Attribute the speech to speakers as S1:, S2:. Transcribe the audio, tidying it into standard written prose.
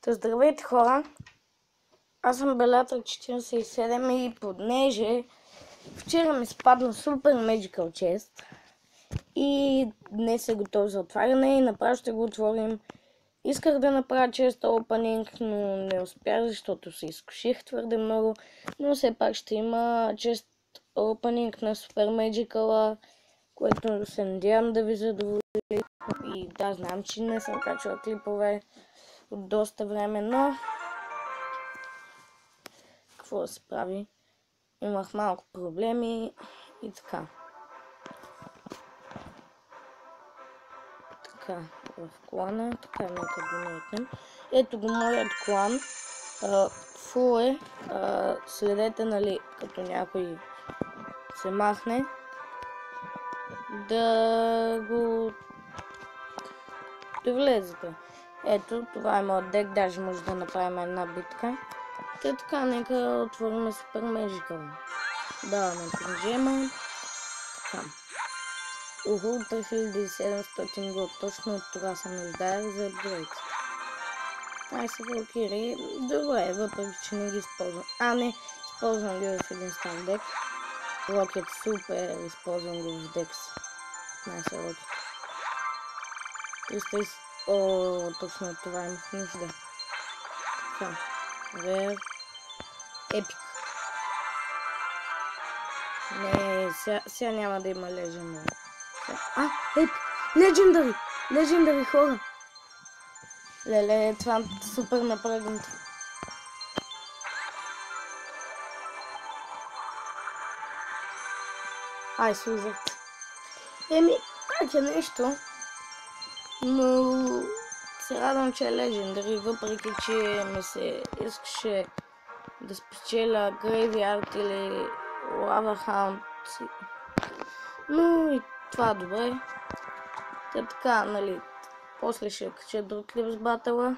S1: Здравейте, хора! Аз съм Белатър 47 и понеже вчера ми спадна Super Magical Chest и днес е готов за отваряне и направо ще го отворим. Исках да направя Chest Opening, но не успях, защото се изкуших твърде много, но все пак ще има Chest Opening на Super Magical, което се надявам да ви задоволи. И да, знам, че не съм качвал клипове от доста време, но какво да се прави? Имах малко проблеми и така. Така, в клана, така нека го наетнем. Ето го моят клан. Фул е. Следете, нали, като някой се махне, да влезете. Ето, това е моят дек, даже може да направим една битка. Така, нека отворим Super Magical. Даваме прижема. Така. 3700 год. Точно от това се нуждаех за апгрейд. Ай се блокири. Добре, въпреки че не ги използвам. Не, използвам ги в един стар дек. Рокет супер, използвам го в декс. Найса рокет. 300. Точно от това имах нужда. Така. Рер. Епик. Не, сега няма да има легендари. Епик! Легендари! Легендари, хора! Леле, това е супер напрегнато. Служат. Как е нещо, но се радвам, че е легендари, въпреки че ми се искаше да спечеля Graveyard или Lava Hound. Но и това добре. Така, нали, после ще кача друг клип с батъла.